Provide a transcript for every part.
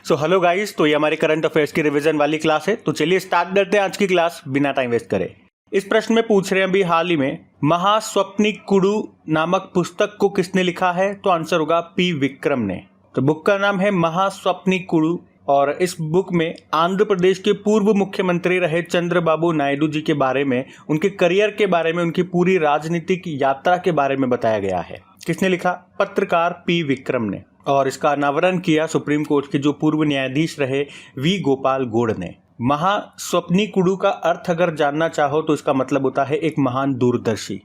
So hello guys, तो ये हमारे करंट अफेयर्स की रिवीजन वाली क्लास है। तो चलिए स्टार्ट करते हैं आज की क्लास बिना टाइम वेस्ट करे। इस प्रश्न में पूछ रहे हैं अभी हाल ही में महास्वप्निकुडु नामक पुस्तक को किसने लिखा है? तो आंसर होगा पी विक्रम ने। तो बुक का नाम है महास्वप्निकुडु और इस बुक में आंध्र प्रदेश के पूर्व मुख्यमंत्री रहे चंद्रबाबू नायडू जी के बारे में, उनके करियर के बारे में, उनकी पूरी राजनीतिक यात्रा के बारे में बताया गया है। किसने लिखा? पत्रकार पी विक्रम ने। और इसका अनावरण किया सुप्रीम कोर्ट के जो पूर्व न्यायाधीश रहे वी गोपाल गौड़ ने। महास्वप्निकुडु का अर्थ अगर जानना चाहो तो इसका मतलब होता है एक महान दूरदर्शी।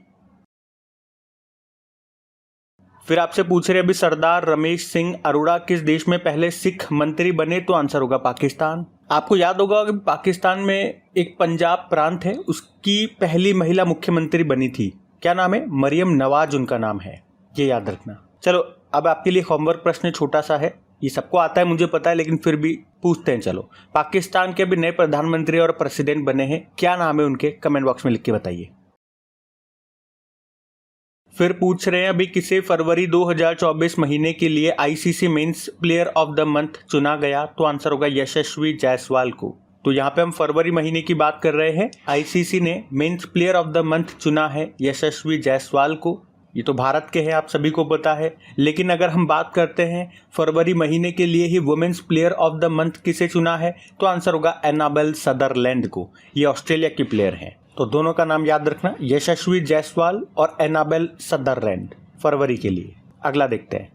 फिर आपसे पूछ रहे अभी सरदार रमेश सिंह अरोड़ा किस देश में पहले सिख मंत्री बने? तो आंसर होगा पाकिस्तान। आपको याद होगा कि पाकिस्तान में एक पंजाब प्रांत है, उसकी पहली महिला मुख्यमंत्री बनी थी। क्या नाम है? मरियम नवाज उनका नाम है, ये याद रखना। चलो अब आपके लिए होमवर्क प्रश्न छोटा सा है, ये सबको आता है मुझे पता है, लेकिन फिर भी पूछते हैं। चलो, पाकिस्तान के अभी नए प्रधानमंत्री और प्रेसिडेंट बने हैं, क्या नाम है उनके? कमेंट बॉक्स में लिख के बताइए। फिर पूछ रहे हैं अभी किसे फरवरी 2024 महीने के लिए ICC men's player of the month चुना गया? तो आंसर होगा यशस्वी जायसवाल को। तो यहाँ पे हम फरवरी महीने की बात कर रहे हैं, आईसीसी ने men's player of the month चुना है यशस्वी जायसवाल को। ये तो भारत के हैं, आप सभी को पता है। लेकिन अगर हम बात करते हैं फरवरी महीने के लिए ही women's player of the month किसे चुना है? तो आंसर होगा एनाबेल सदरलैंड को। ये ऑस्ट्रेलिया की प्लेयर हैं, तो दोनों का नाम याद रखना, यशस्वी जायसवाल और एनाबेल सदरलैंड, फरवरी के लिए। अगला देखते हैं।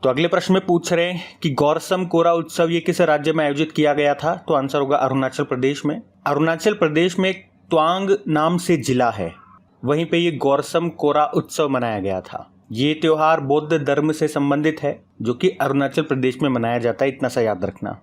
तो अगले प्रश्न में पूछ रहे हैं कि गौरसम कोरा उत्सव ये किस राज्य में आयोजित किया गया था? तो आंसर होगा अरुणाचल प्रदेश में। अरुणाचल प्रदेश में एक त्वांग नाम से जिला है, वहीं पे ये गौरसम कोरा उत्सव मनाया गया था। ये त्योहार बौद्ध धर्म से संबंधित है, जो कि अरुणाचल प्रदेश में मनाया जाता है, इतना सा याद रखना।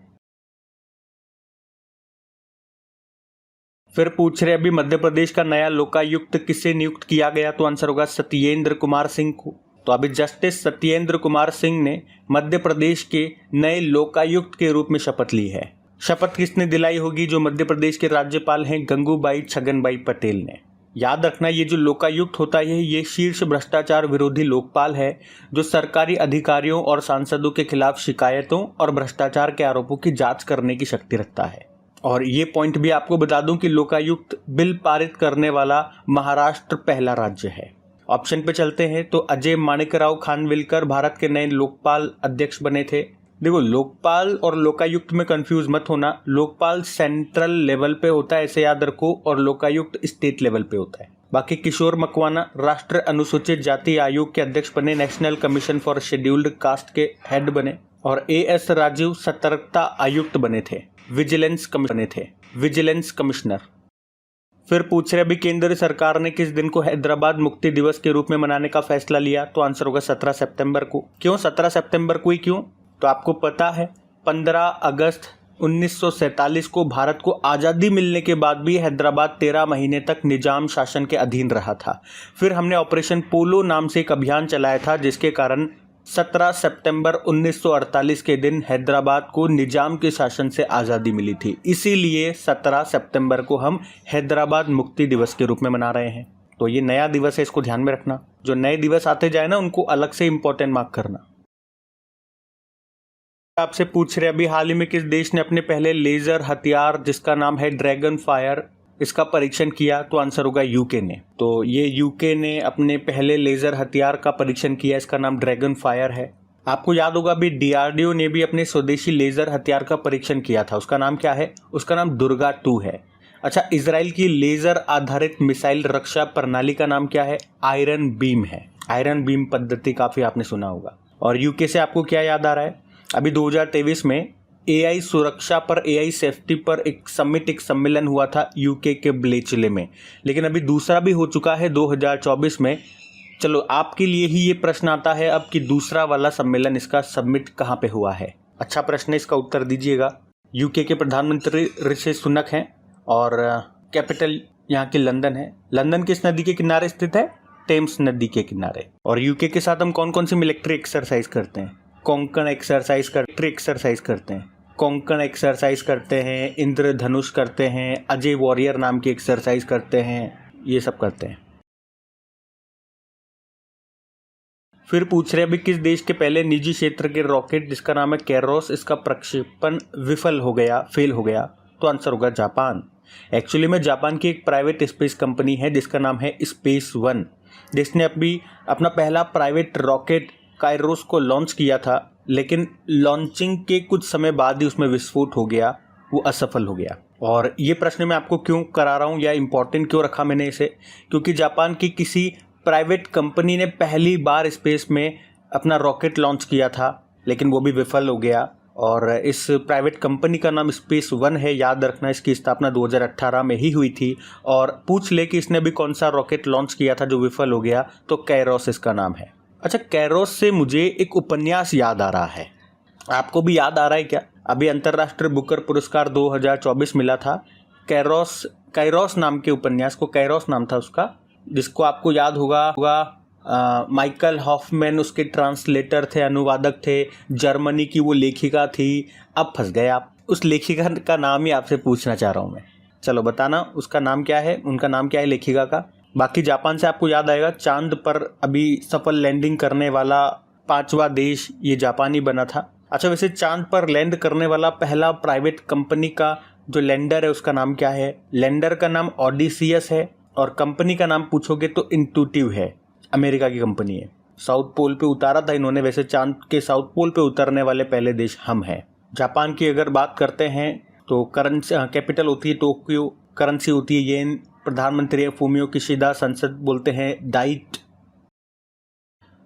फिर पूछ रहे अभी मध्य प्रदेश का नया लोकायुक्त किसे नियुक्त किया गया? तो आंसर होगा सत्येंद्र कुमार सिंह को। तो अभी जस्टिस सत्येंद्र कुमार सिंह ने मध्य प्रदेश के नए लोकायुक्त के रूप में शपथ ली है। शपथ किसने दिलाई होगी? जो मध्य प्रदेश के राज्यपाल हैं गंगूबाई छगनबाई पटेल ने। याद रखना, ये जो लोकायुक्त होता है ये शीर्ष भ्रष्टाचार विरोधी लोकपाल है, जो सरकारी अधिकारियों और सांसदों के खिलाफ शिकायतों और भ्रष्टाचार के आरोपों की जांच करने की शक्ति रखता है। और ये पॉइंट भी आपको बता दूं कि लोकायुक्त बिल पारित करने वाला महाराष्ट्र पहला राज्य है। ऑप्शन पे चलते हैं तो अजय माणिकराव खानविलकर भारत के नए लोकपाल अध्यक्ष बने थे। देखो, लोकपाल और लोकायुक्त में कंफ्यूज मत होना, लोकपाल सेंट्रल लेवल पे होता है, ऐसे याद रखो, और लोकायुक्त स्टेट लेवल पे होता है। बाकी किशोर मकवाना राष्ट्रीय अनुसूचित जाति आयोग के अध्यक्ष बने, national commission for scheduled caste के हेड बने, और एएस राजीव सतर्कता आयुक्त बने थे, विजिलेंस कमिश्नर। फिर पूछ रहे अभी केंद्र सरकार ने किस दिन को हैदराबाद मुक्ति दिवस के रूप में मनाने का फैसला लिया? तो आंसर होगा 17 सितंबर को। क्यों 17 सितंबर को ही क्यों? तो आपको पता है 15 अगस्त 1947 को भारत को आज़ादी मिलने के बाद भी हैदराबाद 13 महीने तक निजाम शासन के अधीन रहा था। फिर हमने ऑपरेशन पोलो नाम से एक अभियान चलाया था, जिसके कारण 17 सितंबर 1948 के दिन हैदराबाद को निजाम के शासन से आज़ादी मिली थी। इसीलिए 17 सितंबर को हम हैदराबाद मुक्ति दिवस के रूप में मना रहे हैं। तो ये नया दिवस है, इसको ध्यान में रखना। जो नए दिवस आते जाए ना, उनको अलग से इंपॉर्टेंट मार्क करना। आपसे पूछ रहे अभी हाल ही में किस देश ने अपने पहले लेजर हथियार, जिसका नाम है ड्रैगन फायर, इसका परीक्षण किया? तो आंसर होगा यूके ने। तो ये यूके ने अपने पहले लेजर हथियार का परीक्षण किया, इसका नाम ड्रैगन फायर है। आपको याद होगा अभी डीआरडीओ ने भी अपने स्वदेशी लेजर हथियार का परीक्षण किया था, उसका नाम क्या है? उसका नाम दुर्गा 2 है। अच्छा, इजराइल की लेजर आधारित मिसाइल रक्षा प्रणाली का नाम क्या है? आयरन बीम है। आयरन बीम पद्धति काफी आपने सुना होगा। और यूके से आपको क्या याद आ रहा है? अभी 2023 में एआई सुरक्षा पर, एआई सेफ्टी पर एक सम्मेलन हुआ था यूके के ब्लेचले में, लेकिन अभी दूसरा भी हो चुका है 2024 में। चलो, आपके लिए ही ये प्रश्न आता है अब कि दूसरा वाला सम्मेलन, इसका सबमिट कहाँ पे हुआ है? अच्छा प्रश्न है, इसका उत्तर दीजिएगा। यूके के प्रधानमंत्री ऋषि सुनक हैं और कैपिटल यहाँ की लंदन है। लंदन किस नदी के किनारे स्थित है? टेम्स नदी के किनारे। और यूके के साथ हम कौन कौन सी मिलिट्री एक्सरसाइज करते हैं? कोंकण एक्सरसाइज करते हैं, कोंकण एक्सरसाइज करते हैं, इंद्रधनुष करते हैं, अजय वॉरियर नाम की एक्सरसाइज करते हैं, ये सब करते हैं। फिर पूछ रहे हैं अभी किस देश के पहले निजी क्षेत्र के रॉकेट जिसका नाम है कैरोस, इसका प्रक्षेपण विफल हो गया, फेल हो गया? तो आंसर होगा जापान। एक्चुअली में जापान की एक प्राइवेट स्पेस कंपनी है जिसका नाम है स्पेस वन, जिसने अभी अपना पहला प्राइवेट रॉकेट काइरोस को लॉन्च किया था, लेकिन लॉन्चिंग के कुछ समय बाद ही उसमें विस्फोट हो गया, वो असफल हो गया। और ये प्रश्न मैं आपको क्यों करा रहा हूँ या इम्पोर्टेंट क्यों रखा मैंने इसे, क्योंकि जापान की किसी प्राइवेट कंपनी ने पहली बार स्पेस में अपना रॉकेट लॉन्च किया था, लेकिन वो भी विफल हो गया। और इस प्राइवेट कंपनी का नाम स्पेस वन है, याद रखना। इसकी स्थापना 2018 में ही हुई थी। और पूछ ले कि इसने भी कौन सा रॉकेट लॉन्च किया था जो विफल हो गया, तो कैरोस इसका नाम है। अच्छा, कैरोस से मुझे एक उपन्यास याद आ रहा है, आपको भी याद आ रहा है क्या? अभी अंतर्राष्ट्रीय बुकर पुरस्कार 2024 मिला था कैरोस नाम के उपन्यास को, कैरोस नाम था उसका, जिसको आपको याद होगा माइकल हॉफमैन उसके ट्रांसलेटर थे, अनुवादक थे, जर्मनी की वो लेखिका थी। अब फंस गए आप, उस लेखिका का नाम ही आपसे पूछना चाह रहा हूँ मैं। चलो बताना उसका नाम क्या है, उनका नाम क्या है लेखिका का। बाकी जापान से आपको याद आएगा चांद पर अभी सफल लैंडिंग करने वाला 5वां देश ये जापान ही बना था। अच्छा, वैसे चांद पर लैंड करने वाला पहला प्राइवेट कंपनी का जो लैंडर है उसका नाम क्या है? लैंडर का नाम ऑडिसियस है और कंपनी का नाम पूछोगे तो इंट्यूटिव है, अमेरिका की कंपनी है। साउथ पोल पे उतारा था इन्होंने, वैसे चांद के साउथ पोल पे उतरने वाले पहले देश हम हैं। जापान की अगर बात करते हैं तो करेंसी कैपिटल होती है टोक्यो, करेंसी होती है येन, प्रधानमंत्री है फूमियो किशिदा, संसद बोलते हैं दाइट।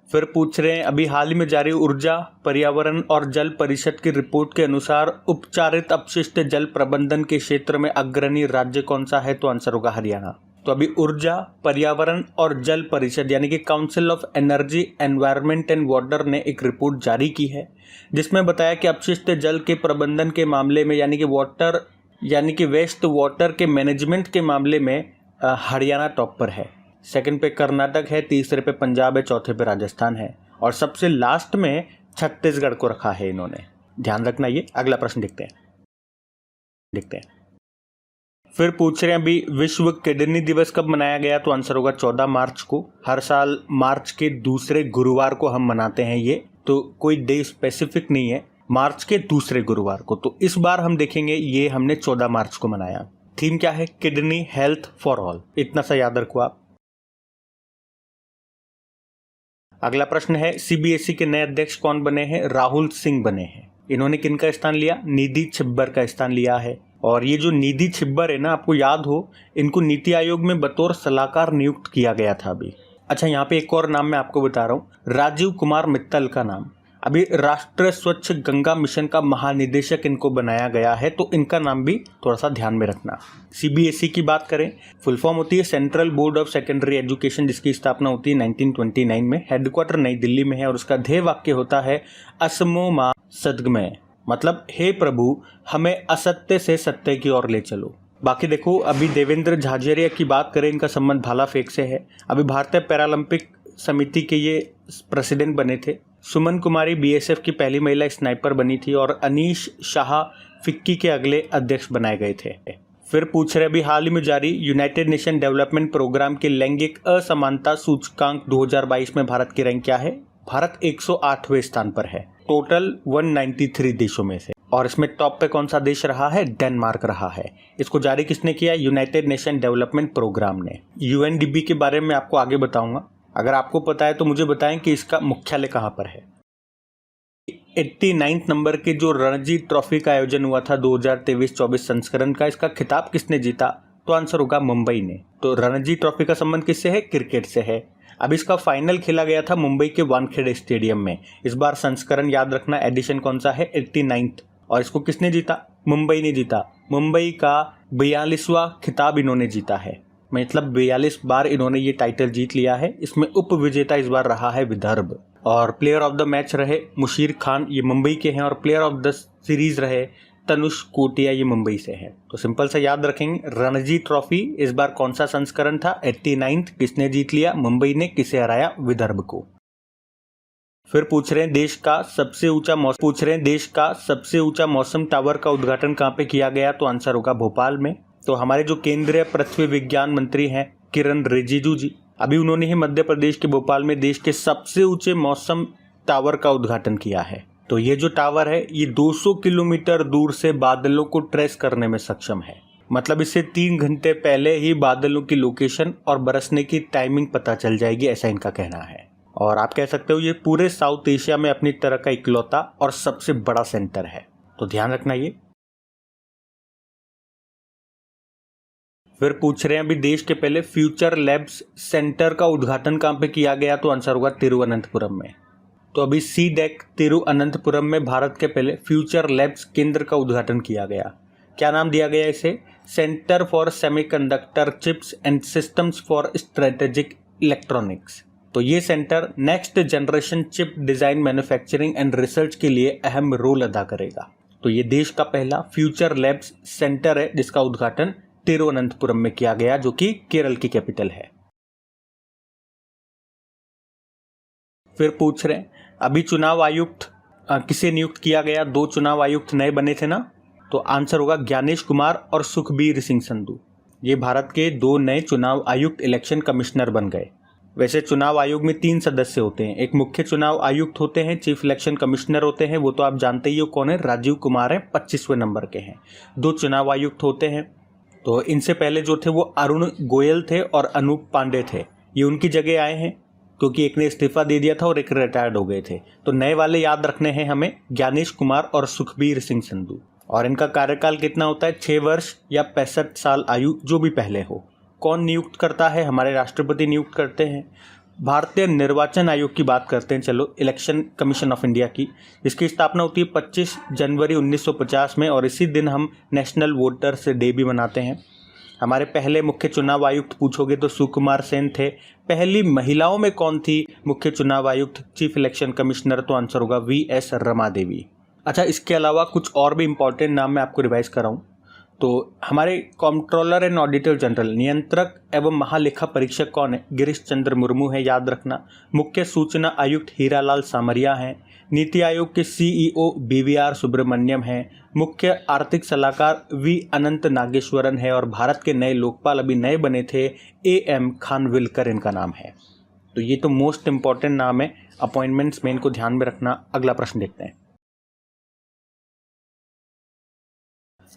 फिर पूछ रहे हैं अभी हाल ही में जारी ऊर्जा, पर्यावरण और जल परिषद की रिपोर्ट के अनुसार उपचारित अपशिष्ट जल प्रबंधन के क्षेत्र में अग्रणी राज्य कौन सा है? तो आंसर होगा हरियाणा। तो अभी ऊर्जा, पर्यावरण और जल परिषद यानी कि council of energy, environment and water ने एक रिपोर्ट जारी की है जिसमें बताया कि अपशिष्ट जल के प्रबंधन के मामले में यानी कि वेस्ट वाटर के मैनेजमेंट के मामले में हरियाणा टॉप पर है। सेकंड पे कर्नाटक है, तीसरे पे पंजाब है, चौथे पे राजस्थान है और सबसे लास्ट में छत्तीसगढ़ को रखा है इन्होंने। ध्यान रखना ये। अगला प्रश्न देखते हैं। फिर पूछ रहे हैं अभी विश्व किडनी दिवस कब मनाया गया? तो आंसर होगा 14 मार्च को। हर साल मार्च के दूसरे गुरुवार को हम मनाते हैं ये, तो कोई डे स्पेसिफिक नहीं है, मार्च के दूसरे गुरुवार को। तो इस बार हम देखेंगे ये हमने 14 मार्च को मनाया। थीम क्या है? किडनी हेल्थ फॉर ऑल, इतना सा याद रखो आप। अगला प्रश्न है सीबीएसई के नए अध्यक्ष कौन बने हैं? राहुल सिंह बने हैं। इन्होंने किनका स्थान लिया? निधि छिब्बर का स्थान लिया है। और ये जो निधि छिब्बर है ना, आपको याद हो, इनको नीति आयोग में बतौर सलाहकार नियुक्त किया गया था अभी। अच्छा, यहाँ पे एक और नाम मैं आपको बता रहा हूँ, राजीव कुमार मित्तल का नाम अभी राष्ट्रीय स्वच्छ गंगा मिशन का महानिदेशक इनको बनाया गया है, तो इनका नाम भी थोड़ा सा ध्यान में रखना। सीबीएसई की बात करें, फुल फॉर्म होती है central board of secondary education, जिसकी स्थापना होती है 1929 में, हेडक्वार्टर नई दिल्ली में है और उसका ध्येय वाक्य होता है असमो मा सद्गमय, मतलब हे प्रभु हमें असत्य से सत्य की ओर ले चलो। बाकी देखो, अभी देवेंद्र झाझरिया की बात करें, इनका संबंध भाला फेंक से है। अभी भारतीय पैरालंपिक समिति के ये प्रेसिडेंट बने थे। सुमन कुमारी बीएसएफ की पहली महिला स्नाइपर बनी थी और अनीश शाह फिक्की के अगले अध्यक्ष बनाए गए थे। फिर पूछ रहे अभी हाल ही में जारी यूनाइटेड नेशन डेवलपमेंट प्रोग्राम के लैंगिक असमानता सूचकांक 2022 में भारत की रैंक क्या है? भारत 108वें स्थान पर है टोटल 193 देशों में से। और इसमें टॉप पे कौन सा देश रहा है? डेनमार्क रहा है। इसको जारी किसने किया? यूनाइटेड नेशन डेवलपमेंट प्रोग्राम ने। यूएनडीपी के बारे में आपको आगे बताऊंगा, अगर आपको पता है तो मुझे बताएं कि इसका मुख्यालय कहाँ पर है। 89 नंबर के जो रणजी ट्रॉफी का आयोजन हुआ था 2023-24 संस्करण का, इसका खिताब किसने जीता? तो आंसर होगा मुंबई ने। तो रणजी ट्रॉफी का संबंध किससे है? क्रिकेट से है। अब इसका फाइनल खेला गया था मुंबई के वानखेड़े स्टेडियम में। इस बार संस्करण याद रखना, एडिशन कौन सा है? 89। और इसको किसने जीता? मुंबई ने जीता। मुंबई का 42वां खिताब इन्होंने जीता है, मतलब 42 बार इन्होंने ये टाइटल जीत लिया है। इसमें उप विजेता इस बार रहा है विदर्भ। और प्लेयर ऑफ द मैच रहे मुशीर खान, ये मुंबई के हैं। और प्लेयर ऑफ द सीरीज रहे तनुष कोटिया, ये मुंबई से है। तो सिंपल से याद रखेंगे, रणजी ट्रॉफी इस बार कौन सा संस्करण था? 89। किसने जीत लिया? मुंबई ने। किसे हराया? विदर्भ को। फिर पूछ रहे हैं देश का सबसे ऊंचा मौसम टावर का उद्घाटन कहाँ पे किया गया? तो आंसर होगा भोपाल में। तो हमारे जो केंद्रीय पृथ्वी विज्ञान मंत्री हैं किरण रिजिजू जी, अभी उन्होंने ही मध्य प्रदेश के भोपाल में देश के सबसे ऊंचे मौसम टावर का उद्घाटन किया है। तो ये जो टावर है ये 200 किलोमीटर दूर से बादलों को ट्रेस करने में सक्षम है। मतलब इससे 3 घंटे पहले ही बादलों की लोकेशन और बरसने की टाइमिंग पता चल जाएगी, ऐसा इनका कहना है। और आप कह सकते हो ये पूरे साउथ एशिया में अपनी तरह का इकलौता और सबसे बड़ा सेंटर है, तो ध्यान रखना ये। फिर पूछ रहे हैं अभी देश के पहले फ्यूचर लैब्स सेंटर का उद्घाटन कहाँ पे किया गया, तो आंसर होगा तिरुवनंतपुरम में। तो अभी सीडेक तिरुवनंतपुरम में भारत के पहले फ्यूचर लैब्स केंद्र का उद्घाटन किया गया। क्या नाम दिया गया इसे? Centre for semiconductor chips and systems for strategic electronics. तो ये centre next generation chip design, manufacturing and research के लिए अहम रोल अदा करेगा। तो ये देश का पहला फ्यूचर लैब्स सेंटर है जिसका उद्घाटन तिरुवनंतपुरम में किया गया, जो कि केरल की कैपिटल है। फिर पूछ रहे हैं अभी चुनाव आयुक्त किसे नियुक्त किया गया? 2 चुनाव आयुक्त नए बने थे ना, तो आंसर होगा ज्ञानेश कुमार और सुखबीर सिंह संधू। ये भारत के 2 नए चुनाव आयुक्त इलेक्शन कमिश्नर बन गए। वैसे चुनाव आयोग में 3 सदस्य होते हैं, एक मुख्य चुनाव आयुक्त होते हैं, चीफ इलेक्शन कमिश्नर होते हैं, वो तो आप जानते ही हो कौन है, राजीव कुमार है, 25वें नंबर के हैं। 2 चुनाव आयुक्त होते हैं। तो इनसे पहले जो थे वो अरुण गोयल थे और अनूप पांडे थे, ये उनकी जगह आए हैं क्योंकि एक ने इस्तीफा दे दिया था और एक रिटायर्ड हो गए थे। तो नए वाले याद रखने हैं हमें, ज्ञानेश कुमार और सुखबीर सिंह संधू। और इनका कार्यकाल कितना होता है? 6 वर्ष या 65 साल आयु, जो भी पहले हो। कौन नियुक्त करता है? हमारे राष्ट्रपति नियुक्त करते हैं। भारतीय निर्वाचन आयोग की बात करते हैं, चलो, इलेक्शन कमीशन ऑफ इंडिया की। इसकी स्थापना होती है 25 जनवरी 1950 में और इसी दिन हम नेशनल वोटर्स डे भी मनाते हैं। हमारे पहले मुख्य चुनाव आयुक्त पूछोगे तो सुकुमार सेन थे। पहली महिलाओं में कौन थी मुख्य चुनाव आयुक्त, चीफ इलेक्शन कमिश्नर? तो आंसर होगा वीएस रमा देवी। अच्छा, इसके अलावा कुछ और भी इंपॉर्टेंट नाम मैं आपको रिवाइज कराऊं तो हमारे कंट्रोलर एंड ऑडिटर जनरल, नियंत्रक एवं महालेखा परीक्षक कौन है? गिरीश चंद्र मुर्मू है, याद रखना। मुख्य सूचना आयुक्त हीरालाल सामरिया हैं। नीति आयोग के सीईओ बीवीआर सुब्रमण्यम हैं। मुख्य आर्थिक सलाहकार वी अनंत नागेश्वरन है और भारत के नए लोकपाल अभी नए बने थे, एएम खानविलकर इनका नाम है। तो ये तो मोस्ट इंपॉर्टेंट नाम है अपॉइंटमेंट्स में, इनको ध्यान में रखना। अगला प्रश्न देखते हैं।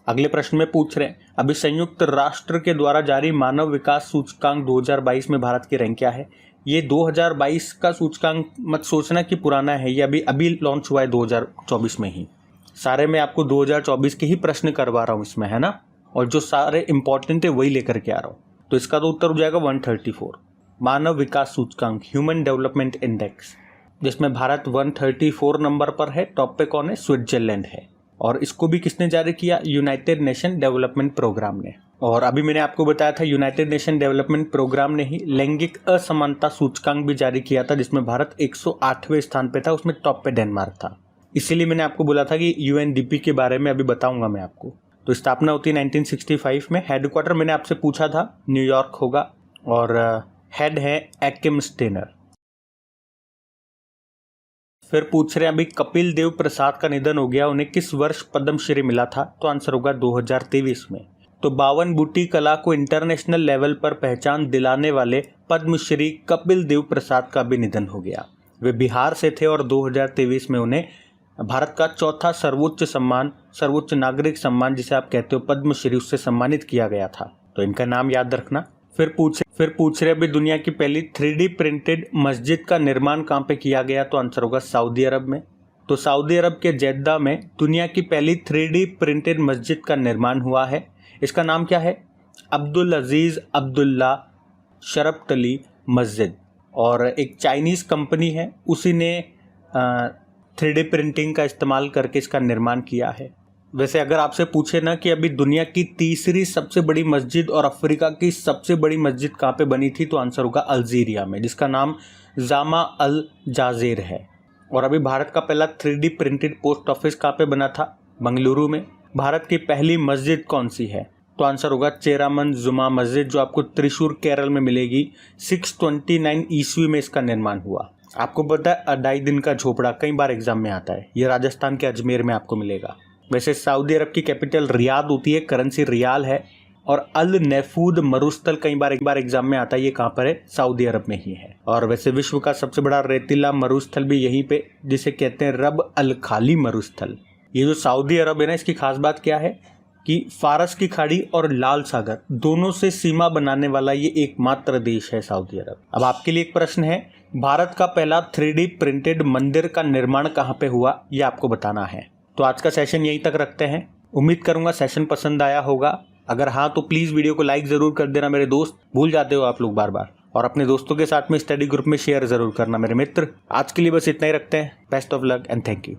अगले प्रश्न में पूछ रहे हैं अभी संयुक्त राष्ट्र के द्वारा जारी मानव विकास सूचकांक 2022 में भारत की रैंक क्या है? ये 2022 का सूचकांक मत सोचना कि पुराना है, ये अभी लॉन्च हुआ है 2024 में ही। सारे मैं आपको 2024 के ही प्रश्न करवा रहा हूँ इसमें, है ना, और जो सारे इंपॉर्टेंट है वही लेकर के आ रहा हूँ। तो इसका तो उत्तर हो जाएगा 134, मानव विकास सूचकांक, ह्यूमन डेवलपमेंट इंडेक्स, जिसमें भारत 134 नंबर पर है। टॉप पे कौन है? स्विट्जरलैंड है। और इसको भी किसने जारी किया? यूनाइटेड नेशन डेवलपमेंट प्रोग्राम ने। और अभी मैंने आपको बताया था यूनाइटेड नेशन डेवलपमेंट प्रोग्राम ने ही लैंगिक असमानता सूचकांक भी जारी किया था, जिसमें भारत 108वें स्थान पे था, उसमें टॉप पे डेनमार्क था। इसीलिए मैंने आपको बोला था कि यूएनडीपी के बारे में अभी बताऊंगा मैं आपको। तो स्थापना होती है 1965 में। हेडक्वार्टर मैंने आपसे पूछा था न्यूयॉर्क होगा और हेड है एकिम स्टेनर। फिर पूछ रहे हैं अभी कपिल देव प्रसाद का निधन हो गया, उन्हें किस वर्ष पद्मश्री मिला था? तो आंसर होगा 2023 में। तो 52 बूटी कला को इंटरनेशनल लेवल पर पहचान दिलाने वाले पद्मश्री कपिल देव प्रसाद का भी निधन हो गया। वे बिहार से थे और 2023 में उन्हें भारत का चौथा सर्वोच्च सम्मान, सर्वोच्च नागरिक सम्मान जिसे आप कहते हो पद्मश्री, उससे सम्मानित किया गया था। तो इनका नाम याद रखना। फिर पूछ रहे अभी दुनिया की पहली 3D प्रिंटेड मस्जिद का निर्माण कहाँ पे किया गया? तो आंसर होगा सऊदी अरब में। तो सऊदी अरब के जेद्दा में दुनिया की पहली 3D प्रिंटेड मस्जिद का निर्माण हुआ है। इसका नाम क्या है? अब्दुल अजीज अब्दुल्ला शरफ्तली मस्जिद। और एक चाइनीज़ कंपनी है, उसी ने 3D प्रिंटिंग का इस्तेमाल करके इसका निर्माण किया है। वैसे अगर आपसे पूछे ना कि अभी दुनिया की तीसरी सबसे बड़ी मस्जिद और अफ्रीका की सबसे बड़ी मस्जिद कहाँ पे बनी थी, तो आंसर होगा अल्जीरिया में, जिसका नाम जामा अल जाजेर है। और अभी भारत का पहला 3D प्रिंटेड पोस्ट ऑफिस कहाँ पे बना था? बंगलुरु में। भारत की पहली मस्जिद कौन सी है? तो आंसर होगा चेरामन जुमा मस्जिद, जो आपको त्रिशूर केरल में मिलेगी। 629 ईस्वी में इसका निर्माण हुआ। आपको पता है अढ़ाई दिन का झोपड़ा कई बार एग्जाम में आता है, ये राजस्थान के अजमेर में आपको मिलेगा। वैसे सऊदी अरब की कैपिटल रियाद होती है, करेंसी रियाल है। और अल नैफूद मरुस्थल कई बार एग्जाम में आता है, ये कहाँ पर है? सऊदी अरब में ही है। और वैसे विश्व का सबसे बड़ा रेतीला मरुस्थल भी यहीं पे, जिसे कहते हैं रब अल खाली मरुस्थल। ये जो सऊदी अरब है ना, इसकी खास बात क्या है कि फारस की खाड़ी और लाल सागर दोनों से सीमा बनाने वाला ये एकमात्र देश है सऊदी अरब। अब आपके लिए एक प्रश्न है, भारत का पहला 3D प्रिंटेड मंदिर का निर्माण कहाँ पे हुआ, ये आपको बताना है। तो आज का सेशन यहीं तक रखते हैं। उम्मीद करूंगा सेशन पसंद आया होगा। अगर हाँ तो प्लीज वीडियो को लाइक जरूर कर देना मेरे दोस्त, भूल जाते हो आप लोग बार बार। और अपने दोस्तों के साथ में स्टडी ग्रुप में शेयर जरूर करना मेरे मित्र। आज के लिए बस इतना ही रखते हैं। Best of luck and thank you.